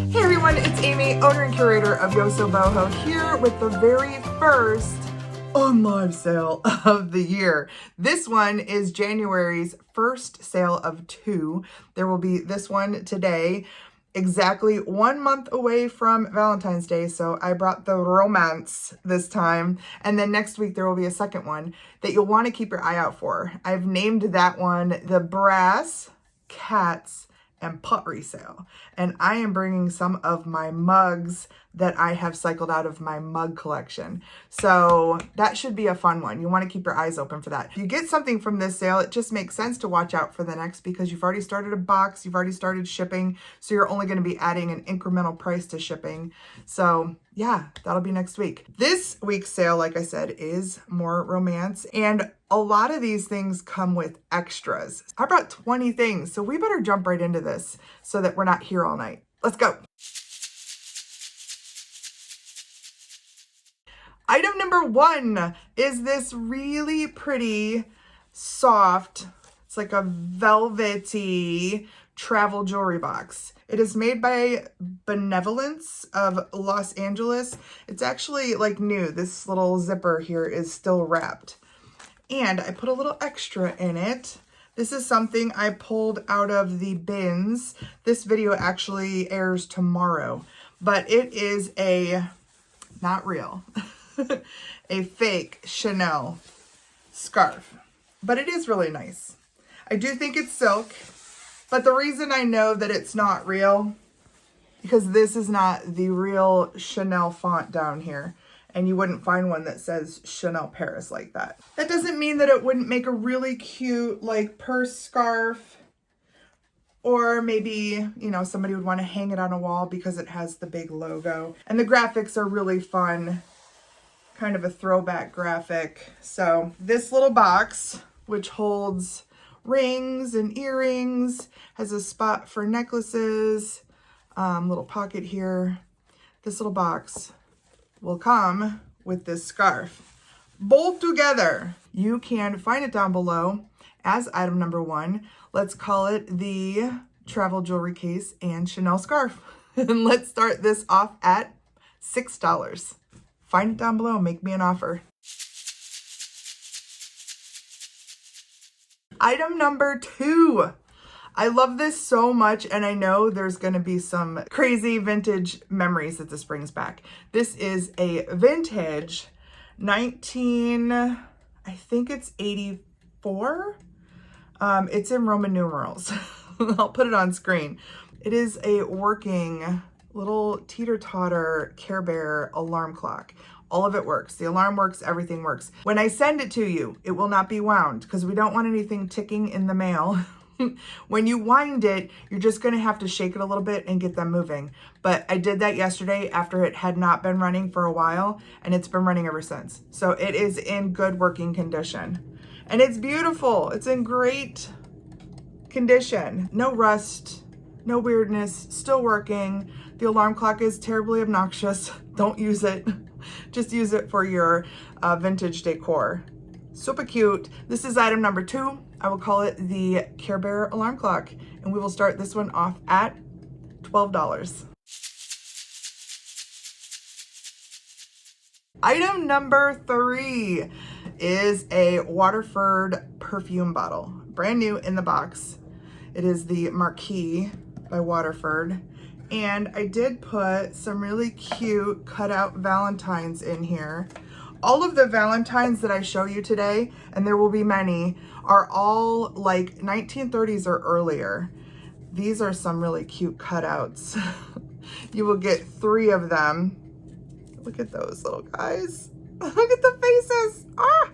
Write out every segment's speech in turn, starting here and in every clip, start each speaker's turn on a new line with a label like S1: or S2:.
S1: Hey everyone, it's Amy, owner and curator of Yoso Boho, here with the very first Unlive sale of the year. This one is January's first sale of two. There will be this one today, exactly 1 month away from Valentine's Day. So I brought the romance this time. And then next week there will be a second one that you'll want to keep your eye out for. I've named that one the Brass, Cats, and Pottery sale. And I am bringing some of my mugs that I have cycled out of my mug collection. So that should be a fun one. You want to keep your eyes open for that. If you get something from this sale, it just makes sense to watch out for the next because you've already started a box, you've already started shipping, so you're only going to be adding an incremental price to shipping. So yeah, that'll be next week. This week's sale, like I said, is more romance, and a lot of these things come with extras. I brought 20 things, so we better jump right into this so that we're not here all night. Let's go. Item number one is this really pretty, soft, it's like a velvety travel jewelry box. It is made by Benevolence of Los Angeles. It's actually like new. This little zipper here is still wrapped. And I put a little extra in it. This is something I pulled out of the bins. This video actually airs tomorrow, but it is not real, a fake Chanel scarf, but it is really nice. I do think it's silk, but the reason I know that it's not real, because this is not the real Chanel font down here. And you wouldn't find one that says Chanel Paris like that. That doesn't mean that it wouldn't make a really cute like purse scarf, or maybe, you know, somebody would want to hang it on a wall because it has the big logo. And the graphics are really fun, kind of a throwback graphic. So this little box, which holds rings and earrings, has a spot for necklaces, little pocket here. This little box will come with this scarf. Both together. You can find it down below as item number one. Let's call it the travel jewelry case and Chanel scarf. And let's start this off at $6. Find it down below, make me an offer. Item number two. I love this so much, and I know there's going to be some crazy vintage memories that this brings back. This is a vintage I think it's 84. It's in Roman numerals. I'll put it on screen. It is a working little teeter-totter Care Bear alarm clock. All of it works. The alarm works, everything works. When I send it to you, it will not be wound because we don't want anything ticking in the mail. When you wind it, you're just going to have to shake it a little bit and get them moving. But I did that yesterday after it had not been running for a while, and it's been running ever since. So it is in good working condition. And it's beautiful. It's in great condition. No rust, no weirdness, still working. The alarm clock is terribly obnoxious. Don't use it. Just use it for your vintage decor. Super cute. This is item number two. I will call it the Care Bear alarm clock, and we will start this one off at $12. Item number three is a Waterford perfume bottle, brand new in the box. It is the Marquis by Waterford, and I did put some really cute cutout Valentines in here. All of the Valentines that I show you today, and there will be many, are all like 1930s or earlier. These are some really cute cutouts. You will get 3 of them. Look at those little guys. Look at the faces. Ah!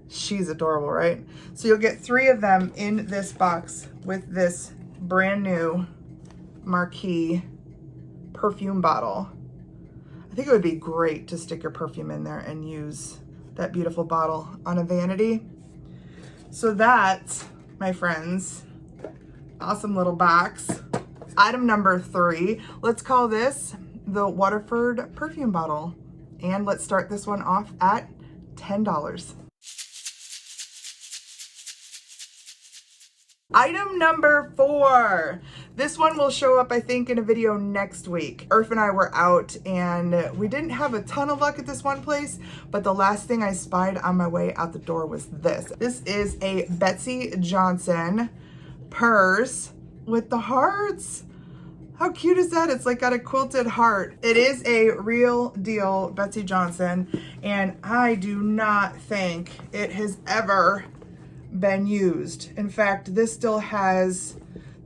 S1: She's adorable, right? So you'll get 3 of them in this box with this brand new Marquis perfume bottle. I think it would be great to stick your perfume in there and use that beautiful bottle on a vanity. So that, my friends, awesome little box. Item number 3, let's call this the Waterford perfume bottle. And let's start this one off at $10. Item number 4. This one will show up, I think, in a video next week. Irf and I were out and we didn't have a ton of luck at this one place, but the last thing I spied on my way out the door was this. This is a Betsy Johnson purse with the hearts. How cute is that? It's like got a quilted heart. It is a real deal Betsy Johnson, and I do not think it has ever been used. In fact, this still has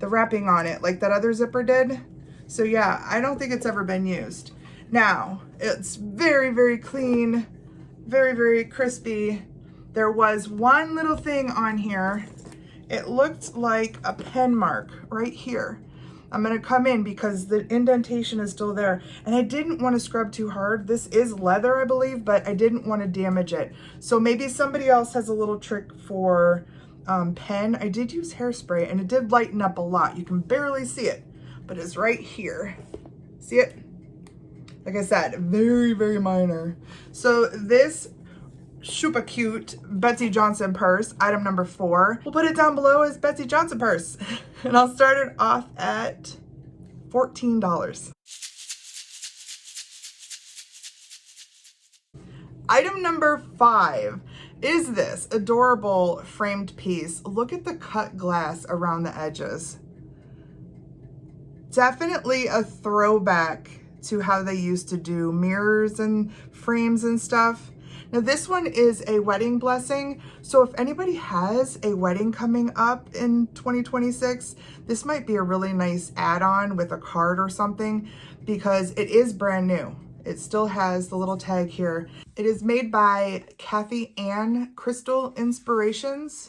S1: the wrapping on it like that other zipper did. So yeah, I don't think it's ever been used. Now, it's very, very clean, very, very crispy. There was one little thing on here. It looked like a pen mark right here. I'm gonna come in because the indentation is still there, and I didn't want to scrub too hard. This is leather, I believe, but I didn't want to damage it. So maybe somebody else has a little trick for pen. I did use hairspray and it did lighten up a lot. You can barely see it, but it's right here. See it? Like I said, very, very minor. So this super cute Betsy Johnson purse, item number 4. We'll put it down below as Betsy Johnson purse. And I'll start it off at $14. Item number 5 is this adorable framed piece. Look at the cut glass around the edges. Definitely a throwback to how they used to do mirrors and frames and stuff. Now this one is a wedding blessing, so if anybody has a wedding coming up in 2026, this might be a really nice add-on with a card or something, because it is brand new. It still has the little tag here. It is made by Kathy Ann Crystal Inspirations.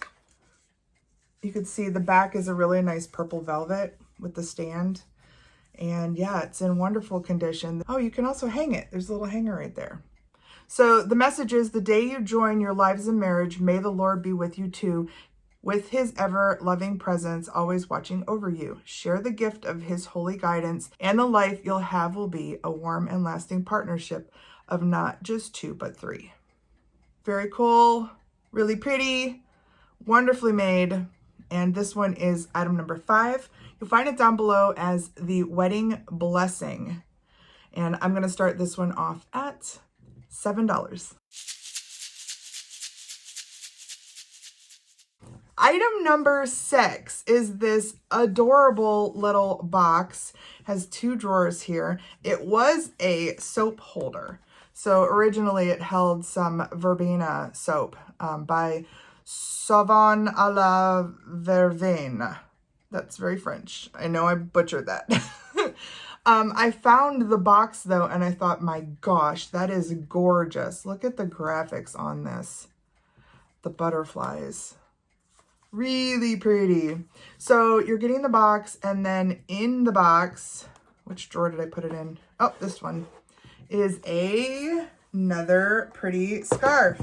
S1: You can see the back is a really nice purple velvet with the stand. And yeah, it's in wonderful condition. Oh, you can also hang it. There's a little hanger right there. So the message is, the day you join your lives in marriage, may the Lord be with you too, with his ever-loving presence, always watching over you. Share the gift of his holy guidance, and the life you'll have will be a warm and lasting partnership of not just 2, but 3. Very cool, really pretty, wonderfully made. And this one is item number 5. You'll find it down below as the Wedding Blessing. And I'm gonna start this one off at $7. Item number 6 is this adorable little box. Has 2 drawers here. It was a soap holder. So originally it held some verbena soap by Savon à la Verveine. That's very French. I know I butchered that. I found the box though, and I thought, my gosh, that is gorgeous. Look at the graphics on this. The butterflies. Really pretty. So you're getting the box, and then in the box, which drawer did I put it in? Oh, this one is another pretty scarf.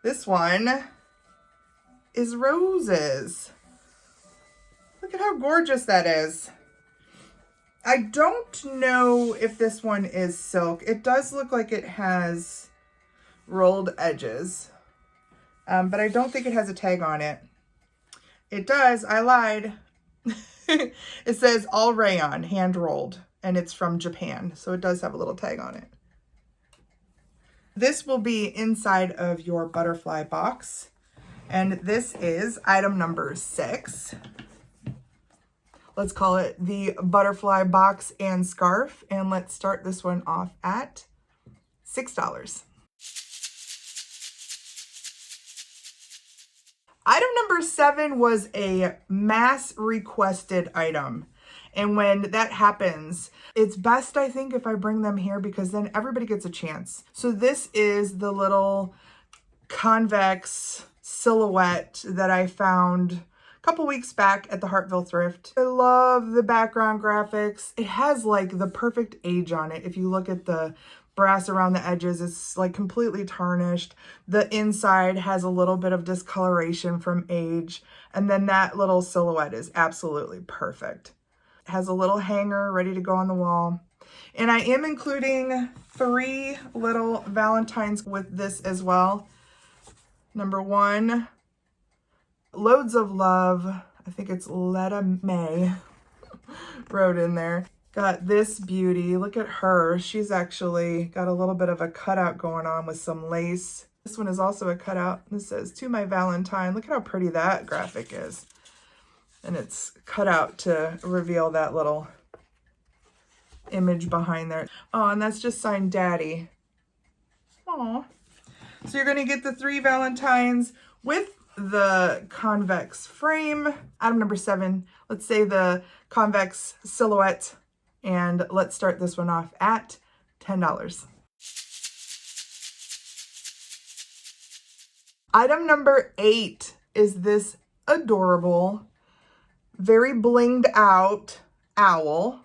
S1: This one is roses. Look at how gorgeous that is. I don't know if this one is silk. It does look like it has rolled edges, but I don't think it has a tag on it. It does. I lied. It says all rayon, hand rolled, and it's from Japan. So it does have a little tag on it. This will be inside of your butterfly box. And this is item number 6. Let's call it the butterfly box and scarf. And let's start this one off at $6. Item number 7 was a mass requested item. And when that happens, it's best, I think, if I bring them here, because then everybody gets a chance. So this is the little convex silhouette that I found a couple weeks back at the Hartville Thrift. I love the background graphics. It has like the perfect age on it. If you look at the brass around the edges, it's like completely tarnished. The inside has a little bit of discoloration from age. And then that little silhouette is absolutely perfect. It has a little hanger ready to go on the wall. And I am including 3 little Valentines with this as well. Number 1, Loads of Love. I think it's Letta May. wrote in there. Got this beauty. Look at her. She's actually got a little bit of a cutout going on with some lace. This one is also a cutout. This says, "To my Valentine." Look at how pretty that graphic is. And it's cut out to reveal that little image behind there. Oh, and that's just signed Daddy. Aw. So you're going to get the 3 Valentines with the convex frame. Item number 7, let's say the convex silhouette. And let's start this one off at $10. Item number 8 is this adorable, very blinged out owl.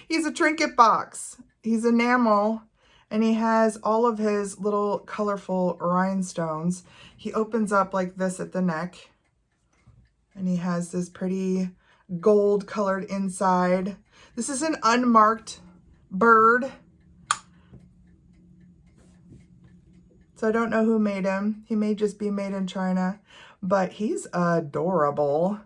S1: He's a trinket box. He's enamel, and he has all of his little colorful rhinestones. He opens up like this at the neck, and he has this pretty gold colored inside. This is an unmarked bird. So I don't know who made him. He may just be made in China, but he's adorable.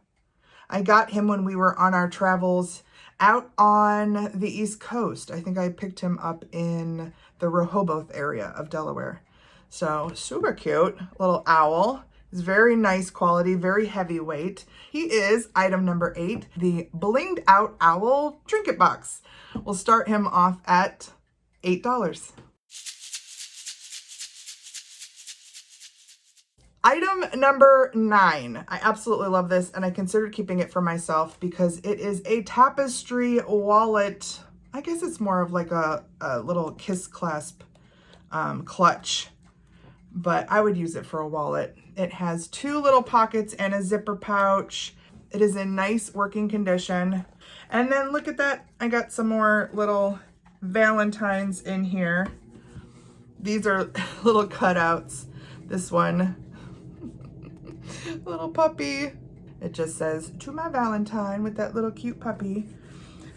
S1: I got him when we were on our travels out on the East Coast. I think I picked him up in the Rehoboth area of Delaware. So super cute little owl. It's very nice quality, very heavyweight. He is item number 8, the blinged out owl trinket box. We'll start him off at $8. Item number 9. I absolutely love this, and I considered keeping it for myself because it is a tapestry wallet. I guess it's more of like a little kiss clasp clutch, but I would use it for a wallet. It has 2 little pockets and a zipper pouch. It is in nice working condition. And then look at that. I got some more little Valentines in here. These are little cutouts. This one, little puppy. It just says, "To my Valentine," with that little cute puppy.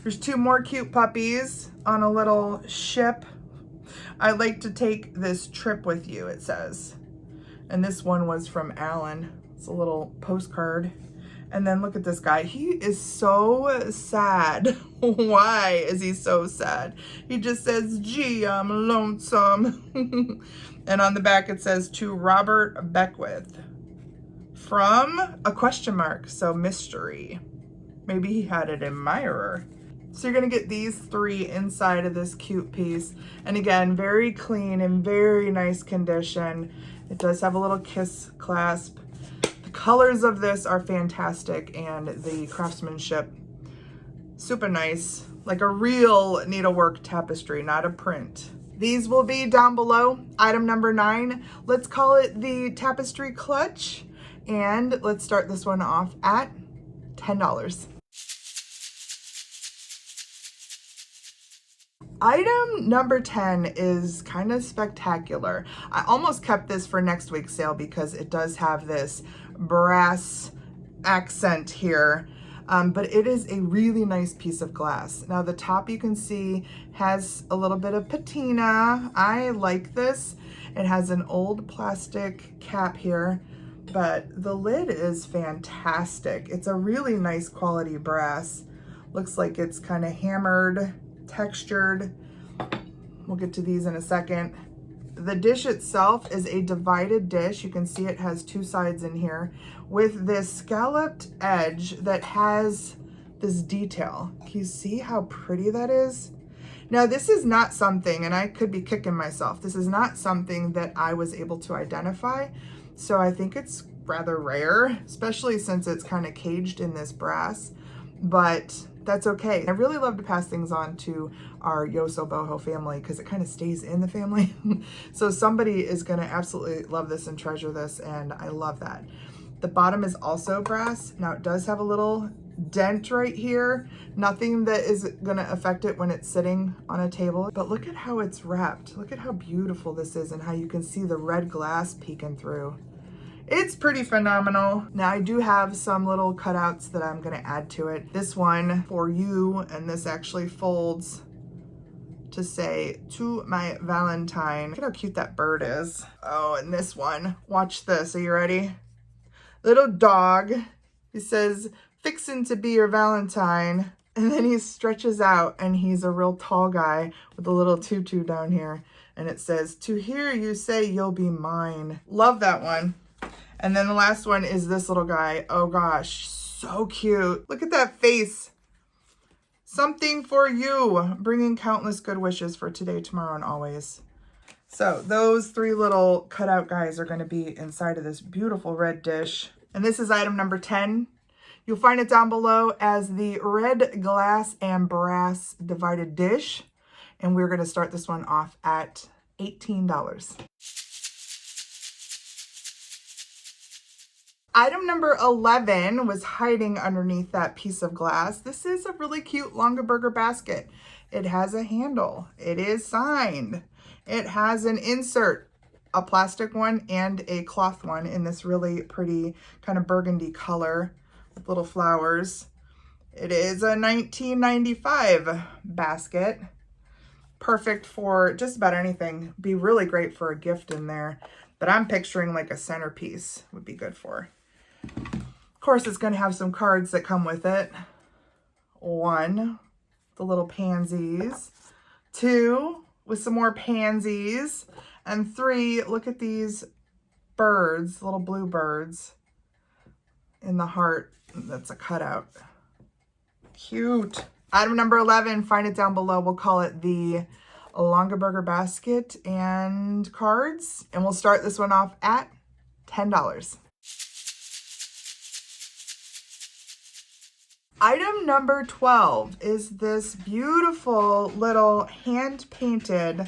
S1: There's 2 more cute puppies on a little ship. "I'd like to take this trip with you," it says. And this one was from Alan. It's a little postcard. And then look at this guy. He is so sad. Why is he so sad? He just says, "Gee, I'm lonesome." And on the back it says, "To Robert Beckwith." From a question mark, so mystery. Maybe he had an admirer. So you're gonna get these 3 inside of this cute piece. And again, very clean and very nice condition. It does have a little kiss clasp. The colors of this are fantastic, and the craftsmanship, super nice. Like a real needlework tapestry, not a print. These will be down below. Item number 9, let's call it the tapestry clutch. And let's start this one off at $10. Item number 10 is kind of spectacular. I almost kept this for next week's sale because it does have this brass accent here, but it is a really nice piece of glass. Now the top, you can see, has a little bit of patina. I like this. It has an old plastic cap here, but the lid is fantastic. It's a really nice quality brass. Looks like it's kind of hammered, textured. We'll get to these in a second. The dish itself is a divided dish. You can see it has 2 sides in here with this scalloped edge that has this detail. Can you see how pretty that is? Now this is not something, and I could be kicking myself, this is not something that I was able to identify. So I think it's rather rare, especially since it's kind of caged in this brass, but that's okay. I really love to pass things on to our Yoso Boho family because it kind of stays in the family. So somebody is going to absolutely love this and treasure this, and I love that. The bottom is also brass. Now it does have a little dent right here. Nothing that is going to affect it when it's sitting on a table, but look at how it's wrapped. Look at how beautiful this is and how you can see the red glass peeking through. It's pretty phenomenal. Now I do have some little cutouts that I'm gonna add to it. This one for you, and this actually folds to say, "To my Valentine." Look at how cute that bird is. Oh, and this one, watch this, are you ready? Little dog. It says, fixin' to be your Valentine. And then he stretches out and he's a real tall guy with a little tutu down here. And it says, to hear you say you'll be mine. Love that one. And then the last one is this little guy. Oh gosh, so cute. Look at that face. Something for you. Bringing countless good wishes for today, tomorrow, and always. So those three little cutout guys are going to be inside of this beautiful red dish. And this is item number 10. You'll find it down below as the red glass and brass divided dish. And we're going to start this one off at $18. Item number 11 was hiding underneath that piece of glass. This is a really cute Longaberger basket. It has a handle. It is signed. It has an insert, a plastic one and a cloth one in this really pretty kind of burgundy color with little flowers. It is a 1995 basket. Perfect for just about anything. Be really great for a gift in there. But I'm picturing like a centerpiece would be good for. Of course, it's going to have some cards that come with it. 1, the little pansies. 2, with some more pansies. And 3, look at these birds, little blue birds in the heart. That's a cutout. Cute. Item number 11, find it down below. We'll call it the Longaberger basket and cards. And we'll start this one off at $10. Item number 12 is this beautiful little hand-painted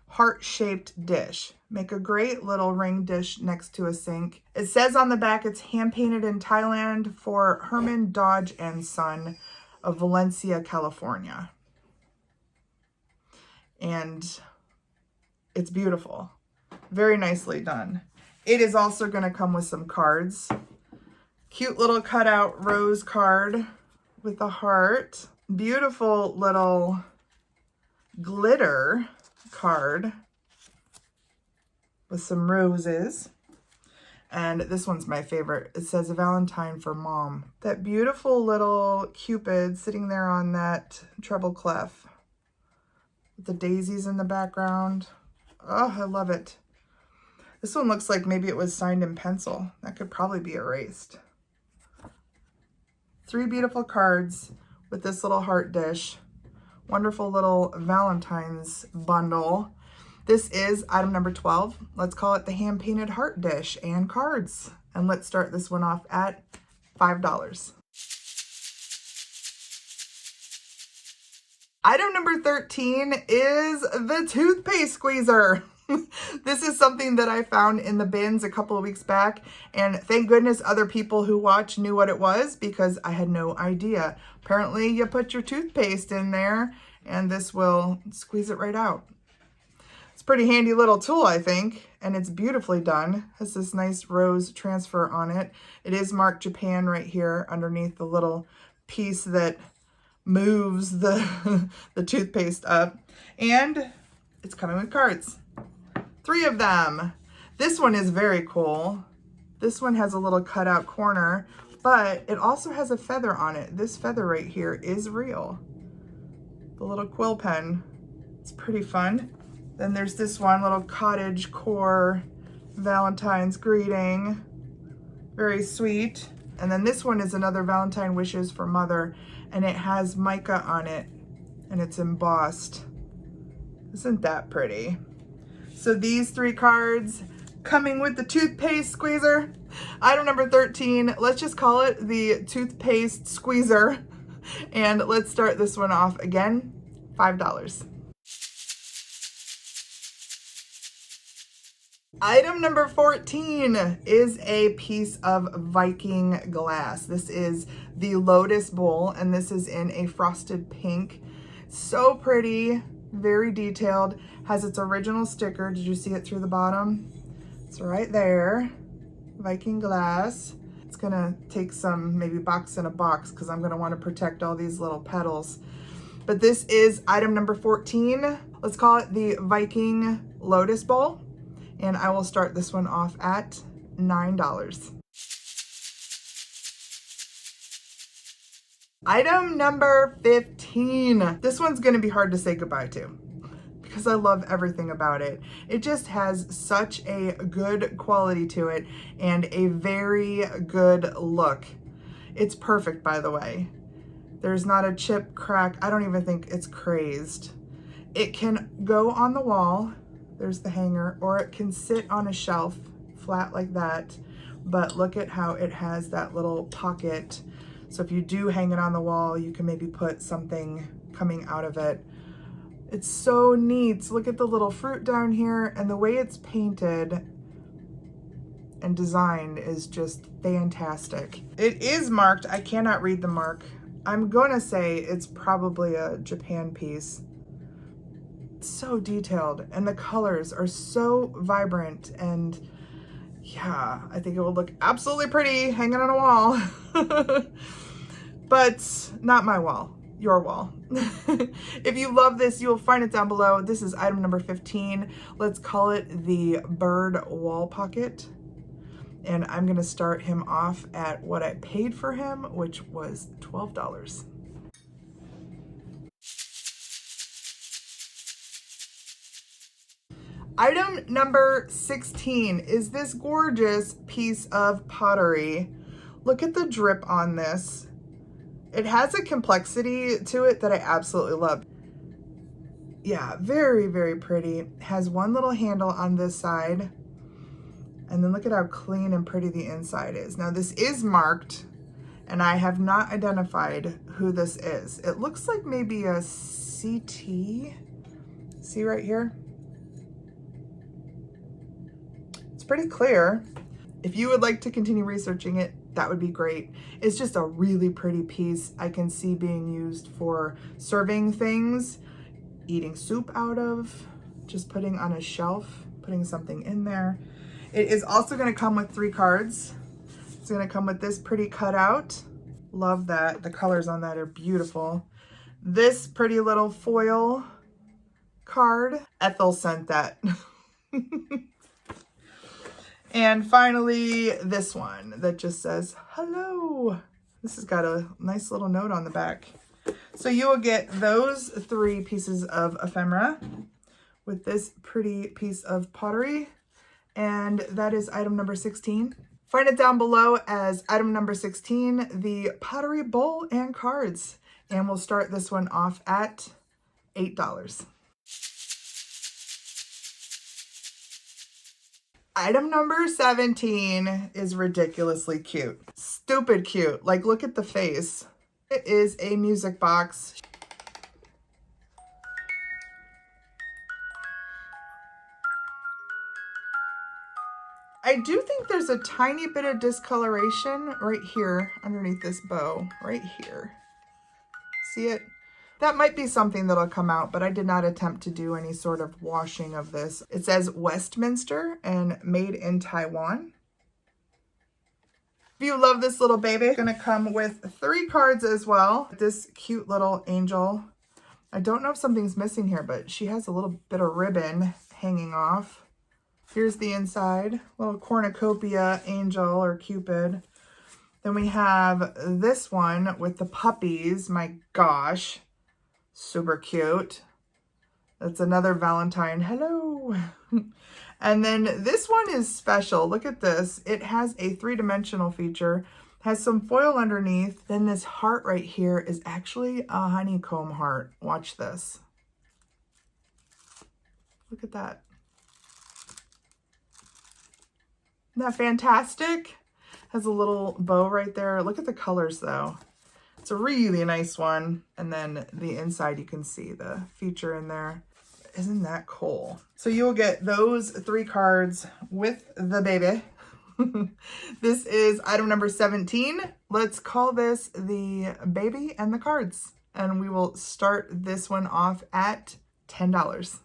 S1: heart-shaped dish. Make a great little ring dish next to a sink. It says on the back it's hand-painted in Thailand for Herman Dodge and Son of Valencia, California. And it's beautiful. Very nicely done. It is also going to come with some cards. Cute little cutout rose card with a heart. Beautiful little glitter card with some roses. And this one's my favorite. It says a Valentine for Mom. That beautiful little Cupid sitting there on that treble clef with the daisies in the background. Oh, I love it. This one looks like maybe it was signed in pencil. That could probably be erased. 3 beautiful cards with this little heart dish. Wonderful little Valentine's bundle. This is item number 12. Let's call it the hand-painted heart dish and cards. And let's start this one off at $5. Item number 13 is the toothpaste squeezer. This is something that I found in the bins a couple of weeks back, and thank goodness other people who watch knew what it was because I had no idea. Apparently you put your toothpaste in there and this will squeeze it right out. It's a pretty handy little tool, I think, and it's beautifully done. Has this nice rose transfer on it. It is marked Japan right here underneath the little piece that moves the, the toothpaste up. And it's coming with cards. 3 of them. This one is very cool. This one has a little cutout corner, but it also has a feather on it. This feather right here is real. The little quill pen. It's pretty fun. Then there's this one little cottage core Valentine's greeting. Very sweet. And then this one is another Valentine wishes for mother, and it has mica on it and it's embossed. Isn't that pretty? So these 3 cards coming with the toothpaste squeezer. Item number 13, let's just call it the toothpaste squeezer. And let's start this one off again, $5. Item number 14 is a piece of Viking glass. This is the Lotus Bowl, and this is in a frosted pink. So pretty, very detailed, has its original sticker. Did you see it through the bottom? It's right there, Viking glass. It's gonna take some maybe box in a box because I'm gonna want to protect all these little petals. But this is item number 14. Let's call it the Viking Lotus Bowl. And I will start this one off at $9. Item number 15 is a piece of Viking glass. This is the Lotus Bowl, and this is in a frosted pink. So pretty, very detailed, has its original sticker. Did you see it through the bottom? It's right there, Viking glass. It's gonna take some maybe box in a box because I'm gonna want to protect all these little petals. But this is item number 14. Let's call it the Viking Lotus Bowl. And I will start this one off at $9. Item number 15. This one's gonna be hard to say goodbye to because I love everything about it. It just has such a good quality to it and a very good look. It's perfect, by the way. There's not a chip, crack. I don't even think it's crazed. It can go on the wall. There's the hanger, or it can sit on a shelf flat like that. But look at how it has that little pocket. So if you do hang it on the wall, you can maybe put something coming out of it. It's so neat. Look at the little fruit down here, and the way it's painted and designed is just fantastic. It is marked. I cannot read the mark. I'm gonna say it's probably a Japan piece. It's so detailed, and the colors are so vibrant, and yeah, I think it will look absolutely pretty hanging on a wall. But not my wall, your wall. If you love this, you will find it down below. This is item number 15. Let's call it the bird wall pocket. And I'm gonna start him off at what I paid for him, which was $12. Item number 16 is this gorgeous piece of pottery. Look at the drip on this. It has a complexity to it that I absolutely love. Yeah, very, very pretty. Has one little handle on this side. And then look at how clean and pretty the inside is. Now this is marked, and I have not identified who this is. It looks like maybe a CT. See right here? It's pretty clear. If you would like to continue researching it, that would be great. It's just a really pretty piece. I can see being used for serving things, eating soup out of, just putting on a shelf, putting something in there. It is also gonna come with 3 cards. It's gonna come with this pretty cutout. Love that. The colors on that are beautiful. This pretty little foil card. Ethel sent that. And finally, this one that just says, hello. This has got a nice little note on the back. So you will get those 3 pieces of ephemera with this pretty piece of pottery. And that is item number 16. Find it down below as item number 16, the pottery bowl and cards. And we'll start this one off at $8. Item number 17 is ridiculously cute. Stupid cute. Like, look at the face. It is a music box. I do think there's a tiny bit of discoloration right here underneath this bow, right here. See it? That might be something that'll come out, but I did not attempt to do any sort of washing of this. It says Westminster and made in Taiwan. If you love this little baby, it's gonna come with 3 cards as well. This cute little angel. I don't know if something's missing here, but she has a little bit of ribbon hanging off. Here's the inside, little cornucopia angel or Cupid. Then we have this one with the puppies. My gosh, super cute. That's another Valentine. Hello. And then this one is special. Look at this. It has a 3-dimensional feature, has some foil underneath. Then this heart right here is actually a honeycomb heart. Watch this. Look at that. Isn't that fantastic? Has a little bow right there. Look at the colors though. It's a really nice one. And then the inside, you can see the feature in there. Isn't that cool? So you'll get those 3 cards with the baby. This is item number 17. Let's call this the baby and the cards. And we will start this one off at $10.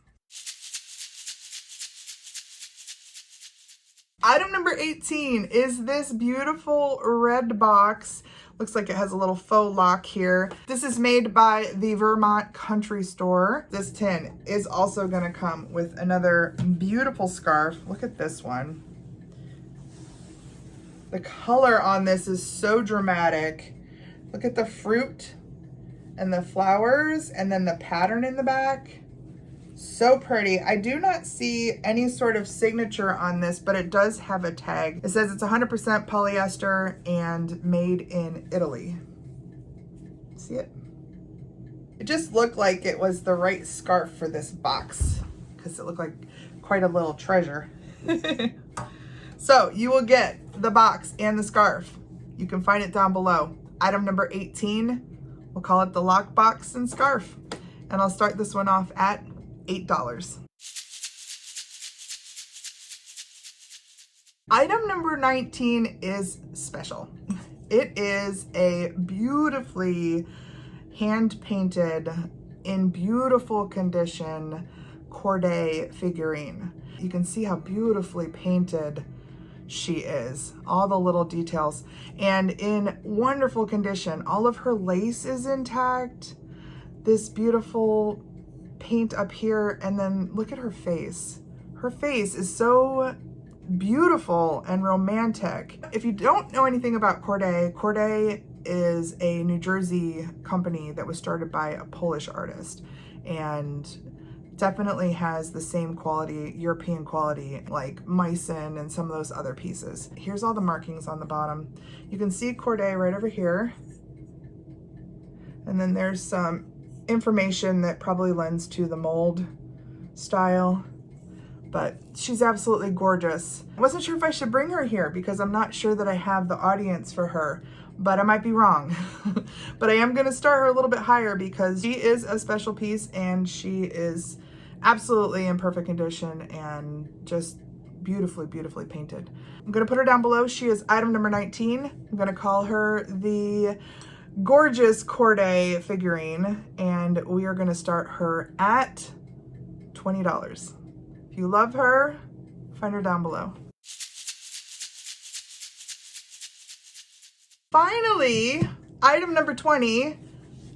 S1: Item number 18 is this beautiful red box. Looks like it has a little faux lock here. This is made by the Vermont Country Store. This tin is also gonna come with another beautiful scarf. Look at this one. The color on this is so dramatic. Look at the fruit and the flowers and then the pattern in the back. So pretty. I do not see any sort of signature on this, but it does have a tag. It says it's 100% polyester and made in Italy. See it? It just looked like it was the right scarf for this box because it looked like quite a little treasure. So you will get the box and the scarf. You can find it down below. Item number 18, we'll call it the lock box and scarf. And I'll start this one off at $8. Item number 19 is special. It is a beautifully hand-painted, in beautiful condition, Corday figurine. You can see how beautifully painted she is, all the little details, and in wonderful condition. All of her lace is intact, this beautiful paint up here, and then look at her face. Her face is so beautiful and romantic. If you don't know anything about Corday, Corday is a New Jersey company that was started by a Polish artist and definitely has the same quality, European quality, like Meissen and some of those other pieces. Here's all the markings on the bottom. You can see Corday right over here. And then there's some information that probably lends to the mold style, but she's absolutely gorgeous. I wasn't sure if I should bring her here because I'm not sure that I have the audience for her, but I might be wrong. But I am gonna start her a little bit higher because she is a special piece and she is absolutely in perfect condition and just beautifully, beautifully painted. I'm gonna put her down below. She is item number 19. I'm gonna call her the gorgeous Corday figurine, and we are gonna start her at $20. If you love her, find her down below. Finally, item number 20,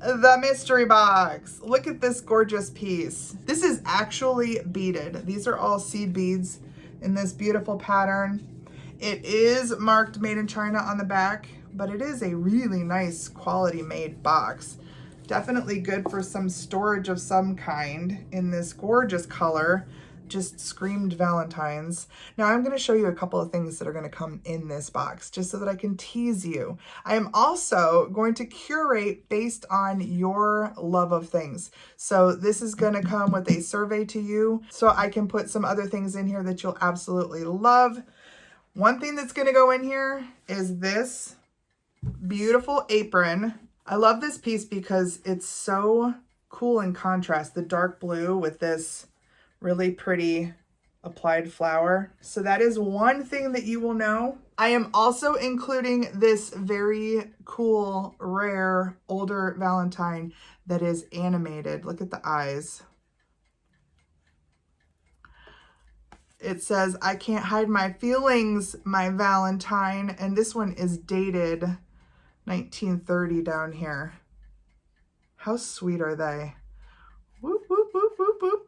S1: the mystery box. Look at this gorgeous piece. This is actually beaded. These are all seed beads in this beautiful pattern. It is marked made in China on the back, but it is a really nice quality made box. Definitely good for some storage of some kind in this gorgeous color. Just screamed Valentine's. Now I'm going to show you a couple of things that are going to come in this box just so that I can tease you. I am also going to curate based on your love of things. So this is going to come with a survey to you so I can put some other things in here that you'll absolutely love. One thing that's going to go in here is this beautiful apron. I love this piece because it's so cool in contrast, the dark blue with this really pretty applied flower. So that is one thing that you will know. I am also including this very cool, rare, older Valentine that is animated. Look at the eyes. It says, "I can't hide my feelings, my Valentine." And this one is dated 1930 down here. How sweet are they? Whoop, whoop, whoop, whoop, whoop.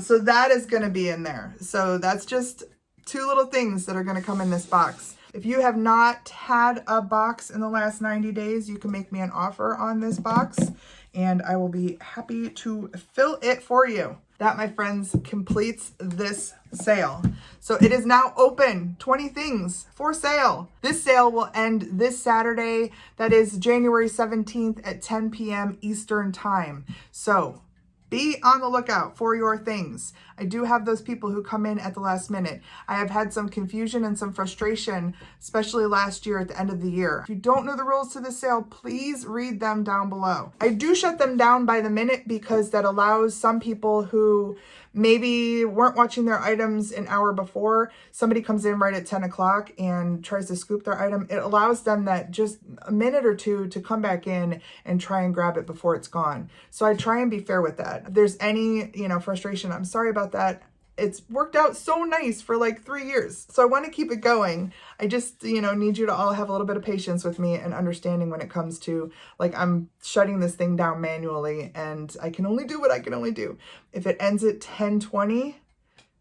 S1: So that is going to be in there. So that's just two little things that are going to come in this box. If you have not had a box in the last 90 days, you can make me an offer on this box and I will be happy to fill it for you. That, my friends, completes this sale. So it is now open, 20 things for sale. This sale will end this Saturday. That is January 17th at 10 p.m. Eastern time. So be on the lookout for your things. I do have those people who come in at the last minute. I have had some confusion and some frustration, especially last year at the end of the year. If you don't know the rules to the sale, please read them down below. I do shut them down by the minute because that allows some people who maybe weren't watching their items an hour before, somebody comes in right at 10 o'clock and tries to scoop their item. It allows them that just a minute or two to come back in and try and grab it before it's gone. So I try and be fair with that. If there's any, frustration, I'm sorry about that. It's worked out so nice for like 3 years. So I want to keep it going. I just, need you to all have a little bit of patience with me and understanding when it comes to, like, I'm shutting this thing down manually and I can only do what I can only do. If it ends at 10:20,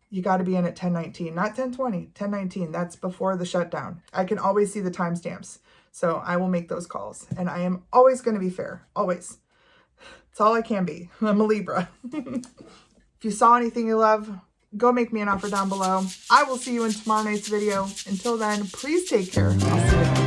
S1: you got to be in at 10:19, not 10:20, 10:19. That's before the shutdown. I can always see the timestamps. So I will make those calls, and I am always going to be fair. Always. It's all I can be. I'm a Libra. If you saw anything you love, go make me an offer down below. I will see you in tomorrow night's video. Until then, please take care. I'll see you then.